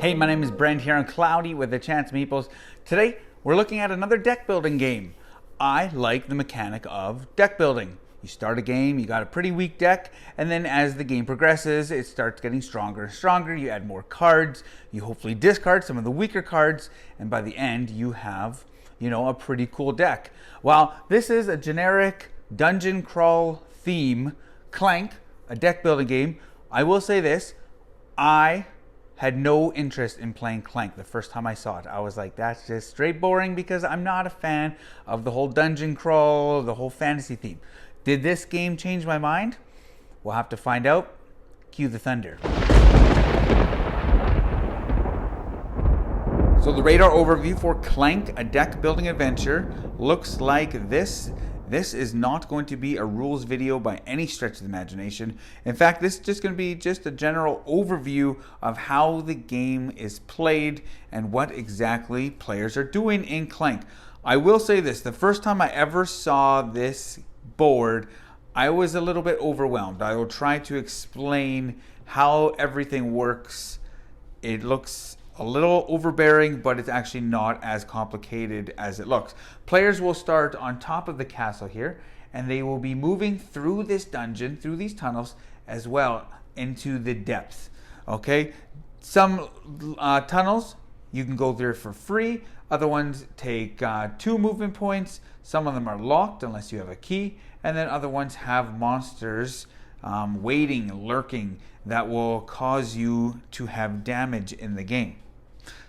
Hey, my name is Brent here on Cloudy with the Chance of Meeples. Today, we're looking at another deck building game. I like the mechanic of deck building. You start a game, you got a pretty weak deck, and then as the game progresses, it starts getting stronger and stronger. You add more cards, you hopefully discard some of the weaker cards, and by the end, you have, a pretty cool deck. While this is a generic dungeon crawl theme, Clank, a deck building game, I will say this, I had no interest in playing Clank the first time I saw it. I was like, that's just straight boring because I'm not a fan of the whole dungeon crawl, the whole fantasy theme. Did this game change my mind? We'll have to find out. Cue the thunder. So the radar overview for Clank, a deck building adventure, looks like this. This is not going to be a rules video by any stretch of the imagination. In fact, this is just going to be just a general overview of how the game is played and what exactly players are doing in Clank. I will say this, the first time I ever saw this board, I was a little bit overwhelmed. I will try to explain how everything works. It looks a little overbearing, but it's actually not as complicated as it looks. Players will start on top of the castle here, and they will be moving through this dungeon, through these tunnels, as well into the depths. Okay? Some tunnels, you can go there for free. Other ones take 2 movement points. Some of them are locked unless you have a key. And then other ones have monsters waiting, lurking, that will cause you to have damage in the game.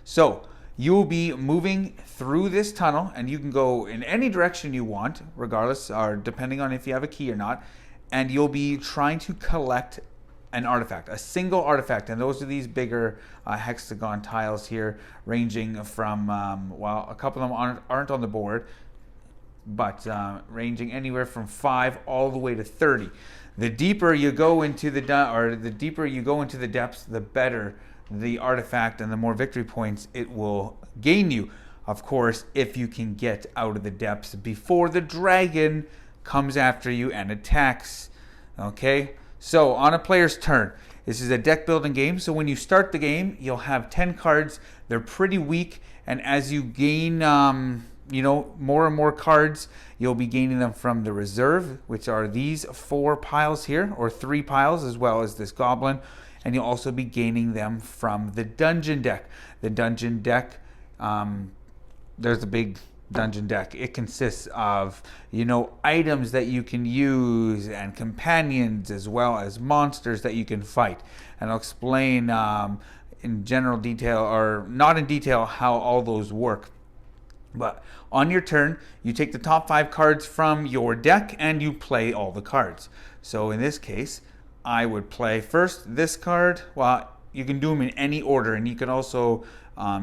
So you'll be moving through this tunnel, and you can go in any direction you want, regardless, or depending on if you have a key or not. And you'll be trying to collect an artifact, a single artifact. And those are these bigger hexagon tiles here, ranging from, a couple of them aren't on the board, but ranging anywhere from 5 all the way to 30. The deeper you go into the depths, the better the artifact and the more victory points it will gain you. Of course, if you can get out of the depths before the dragon comes after you and attacks. Okay, so on a player's turn, this is a deck building game. So when you start the game, you'll have 10 cards. They're pretty weak, and as you gain more and more cards, you'll be gaining them from the reserve, which are these 4 piles here, or 3 piles, as well as this goblin. And you'll also be gaining them from the dungeon deck. The dungeon deck, there's a big dungeon deck. It consists of, items that you can use and companions, as well as monsters that you can fight. And I'll explain in general detail, or not in detail, how all those work. But on your turn, you take the top 5 cards from your deck and you play all the cards. So in this case, I would play first this card. Well, you can do them in any order, and you can also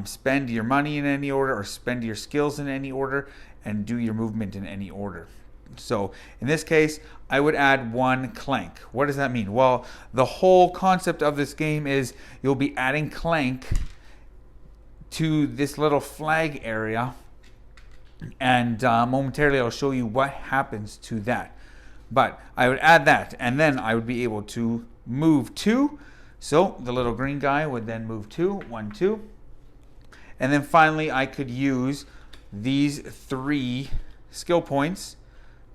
spend your money in any order, or spend your skills in any order, and do your movement in any order. So in this case, I would add 1 Clank. What does that mean? Well, the whole concept of this game is you'll be adding Clank to this little flag area, and momentarily I'll show you what happens to that. But I would add that, and then I would be able to move 2. So the little green guy would then move 2, 1, 2. And then finally I could use these 3 skill points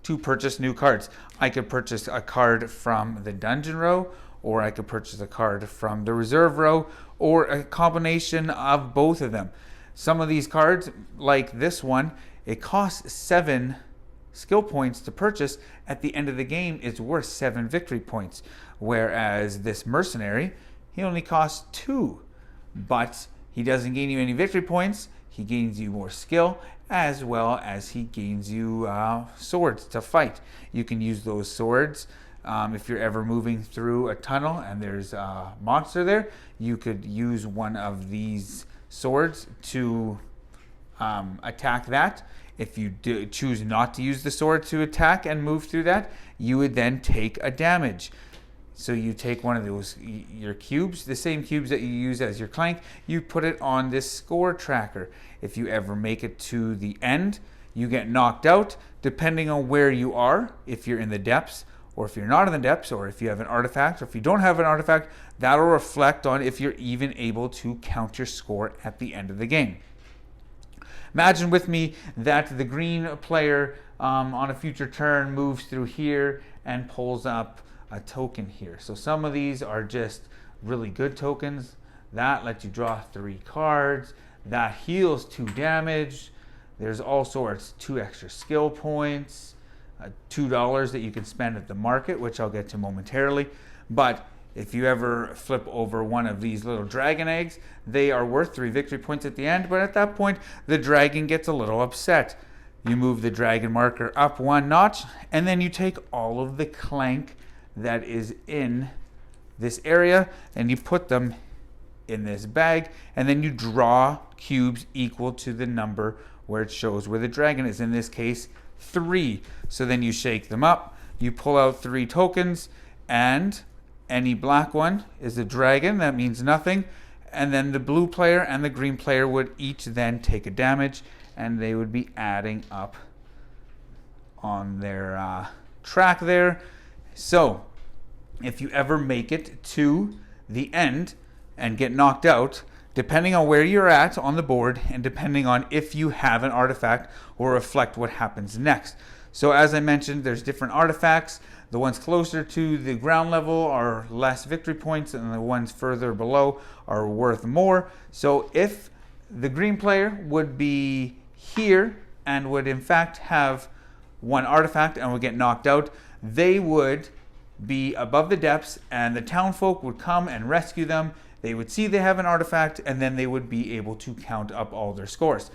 to purchase new cards. I could purchase a card from the dungeon row, or I could purchase a card from the reserve row, or a combination of both of them. Some of these cards, like this one, it costs 7 skill points to purchase. At the end of the game, it's worth 7 victory points. Whereas this mercenary, he only costs 2. But he doesn't gain you any victory points. He gains you more skill, as well as he gains you swords to fight. You can use those swords if you're ever moving through a tunnel and there's a monster there. You could use one of these swords to attack that. If you choose not to use the sword to attack and move through that, you would then take a damage. So you take one of those, your cubes, the same cubes that you use as your Clank, you put it on this score tracker. If you ever make it to the end, you get knocked out, depending on where you are, if you're in the depths, or if you're not in the depths, or if you have an artifact, or if you don't have an artifact, that'll reflect on if you're even able to count your score at the end of the game. Imagine with me that the green player on a future turn moves through here and pulls up a token here. So some of these are just really good tokens. That lets you draw 3 cards. That heals 2 damage. There's all sorts, 2 extra skill points, $2 that you can spend at the market, which I'll get to momentarily. But if you ever flip over one of these little dragon eggs, they are worth 3 victory points at the end, but at that point, the dragon gets a little upset. You move the dragon marker up 1 notch, and then you take all of the clank that is in this area, and you put them in this bag, and then you draw cubes equal to the number where it shows where the dragon is, in this case 3. So then you shake them up, you pull out 3 tokens, and any black one is a dragon. That means nothing. And then the blue player and the green player would each then take a damage, and they would be adding up on their track there. So if you ever make it to the end and get knocked out, depending on where you're at on the board and depending on if you have an artifact, will reflect what happens next. So as I mentioned, there's different artifacts. The ones closer to the ground level are less victory points, and the ones further below are worth more. So if the green player would be here and would in fact have 1 artifact and would get knocked out, they would be above the depths, and the townfolk would come and rescue them. They would see they have an artifact, and then they would be able to count up all their scores.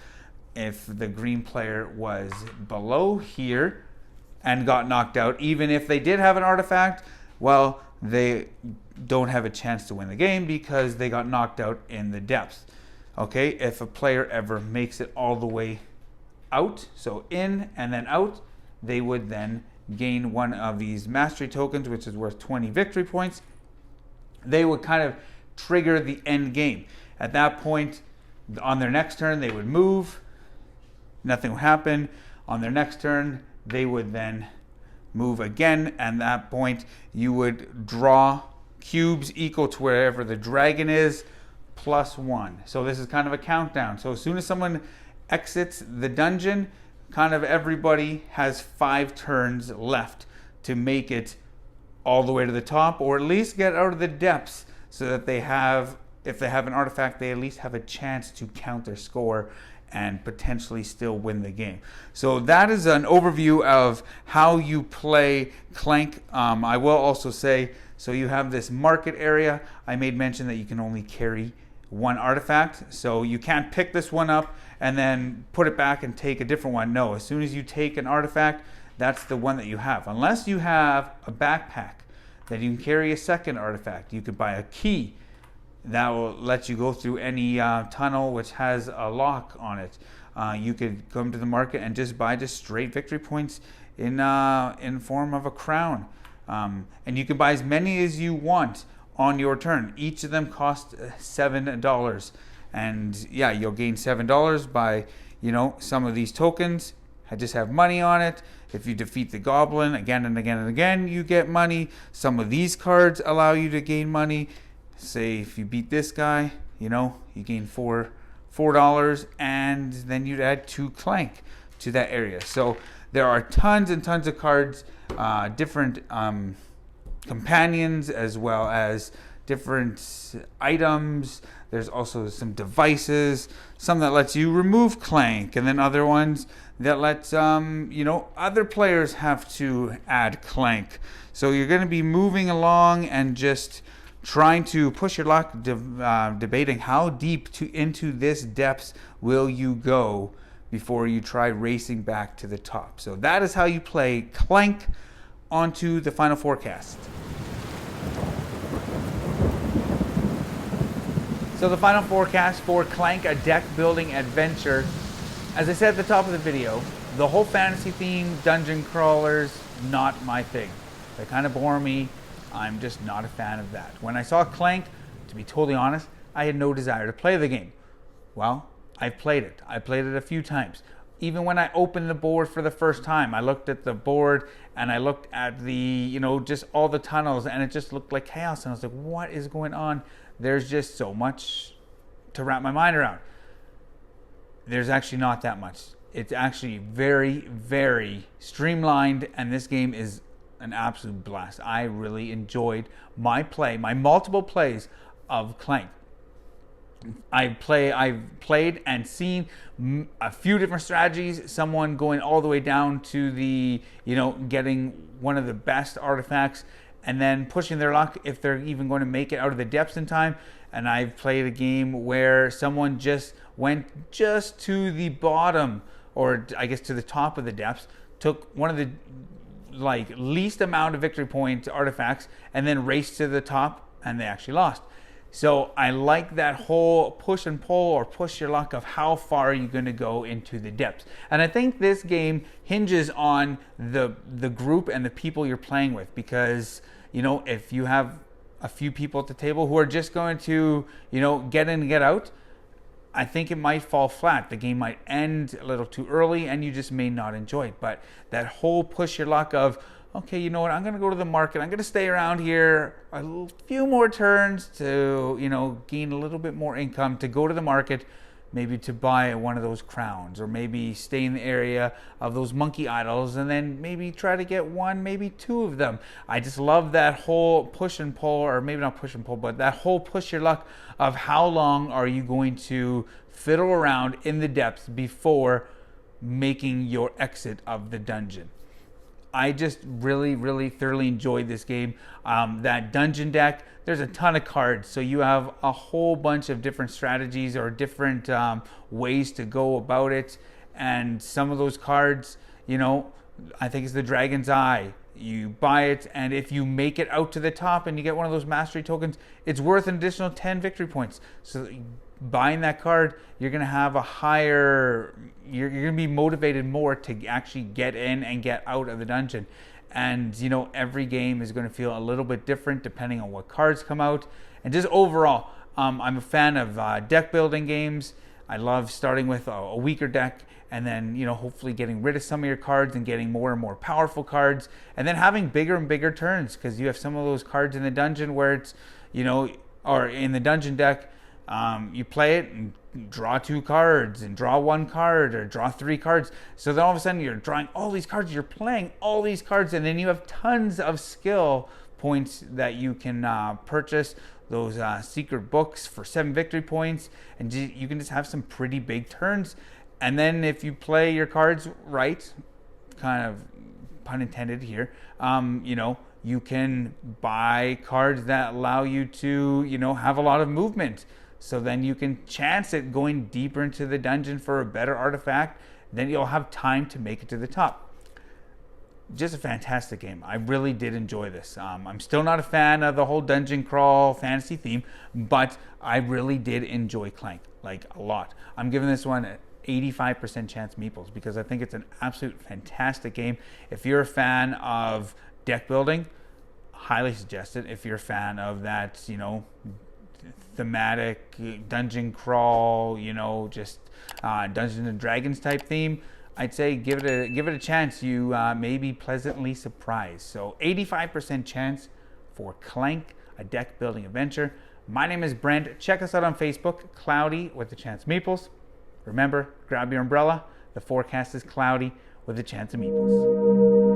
If the green player was below here and got knocked out, even if they did have an artifact, well, they don't have a chance to win the game because they got knocked out in the depths. Okay, if a player ever makes it all the way out, so in and then out, they would then gain 1 of these mastery tokens, which is worth 20 victory points. They would kind of trigger the end game. At that point, on their next turn, they would move. Nothing would happen. On their next turn, they would then move again. And at that point, you would draw cubes equal to wherever the dragon is, +1. So this is kind of a countdown. So as soon as someone exits the dungeon, kind of everybody has 5 turns left to make it all the way to the top, or at least get out of the depths, so that they have, if they have an artifact, they at least have a chance to count their score and potentially still win the game. So that is an overview of how you play Clank. I will also say, so you have this market area. I made mention that you can only carry 1 artifact, so you can't pick this one up and then put it back and take a different one. No, as soon as you take an artifact, that's the one that you have. Unless you have a backpack that you can carry a second artifact. You could buy a key that will let you go through any tunnel which has a lock on it. You could come to the market and just buy just straight victory points in form of a crown. And you can buy as many as you want on your turn. Each of them cost $7. And yeah, you'll gain $7 by, some of these tokens. I just have money on it. If you defeat the goblin again and again and again, you get money. Some of these cards allow you to gain money. Say if you beat this guy, you gain $4, and then you'd add 2 clank to that area. So there are tons and tons of cards, different companions, as well as different items. There's also some devices, some that lets you remove clank, and then other ones that lets other players have to add clank. So you're going to be moving along and just trying to push your luck, debating how deep into this depths will you go before you try racing back to the top. So that is how you play Clank. Onto the final forecast. So the final forecast for Clank, a deck building adventure. As I said at the top of the video, the whole fantasy theme, dungeon crawlers, not my thing. They kind of bore me. I'm just not a fan of that. When I saw Clank, to be totally honest, I had no desire to play the game. Well, I've played it. I played it a few times. even when I opened the board for the first time, I looked at the board and I looked at the, just all the tunnels, and it just looked like chaos. And I was like, what is going on? There's just so much to wrap my mind around. There's actually not that much. It's actually very, very streamlined, and this game is an absolute blast. I really enjoyed my multiple plays of Clank. I've played and seen a few different strategies. Someone going all the way down to the, getting one of the best artifacts and then pushing their luck if they're even going to make it out of the depths in time. And I've played a game where someone just went just to the bottom, or I guess to the top of the depths, took one of the least amount of victory point artifacts and then raced to the top, and they actually lost. So I like that whole push and pull, or push your luck, of how far you're going to go into the depths. And I think this game hinges on the group and the people you're playing with, because if you have a few people at the table who are just going to get in and get out, I think it might fall flat. The game might end a little too early and you just may not enjoy it. But that whole push your luck of, okay, you know what, I'm going to go to the market. I'm going to stay around here a few more turns to, gain a little bit more income, to go to the market, maybe to buy one of those crowns, or maybe stay in the area of those monkey idols and then maybe try to get one, maybe two of them. I just love that whole push and pull, or maybe not push and pull, but that whole push your luck of how long are you going to fiddle around in the depths before making your exit of the dungeon. I just really, really thoroughly enjoyed this game. That dungeon deck, there's a ton of cards, so you have a whole bunch of different strategies or different ways to go about it. And some of those cards, I think it's the Dragon's Eye. You buy it, and if you make it out to the top and you get one of those mastery tokens, it's worth an additional 10 victory points. So buying that card, you're going to have a higher, you're going to be motivated more to actually get in and get out of the dungeon. And every game is going to feel a little bit different depending on what cards come out. And just overall, I'm a fan of deck building games. I love starting with a weaker deck, and then hopefully getting rid of some of your cards and getting more and more powerful cards, and then having bigger and bigger turns, because you have some of those cards in the dungeon where it's or in the dungeon deck, you play it and draw 2 cards and draw 1 card or draw 3 cards. So then all of a sudden you're drawing all these cards, you're playing all these cards, and then you have tons of skill points that you can purchase those secret books for 7 victory points, and you can just have some pretty big turns. And then if you play your cards right, kind of pun intended here, you can buy cards that allow you to, have a lot of movement. So then you can chance it going deeper into the dungeon for a better artifact. Then you'll have time to make it to the top. Just a fantastic game. I really did enjoy this. I'm still not a fan of the whole dungeon crawl fantasy theme, but I really did enjoy Clank, a lot. I'm giving this one 85% Chance Meeples, because I think it's an absolute fantastic game. If you're a fan of deck building, highly suggest it. If you're a fan of that, thematic dungeon crawl, just Dungeons and Dragons type theme, I'd say give it a chance. You may be pleasantly surprised. So 85% chance for Clank, a deck building adventure. My name is Brent. Check us out on Facebook, Cloudy with the Chance of Meeples. Remember, grab your umbrella. The forecast is cloudy with a chance of meeples.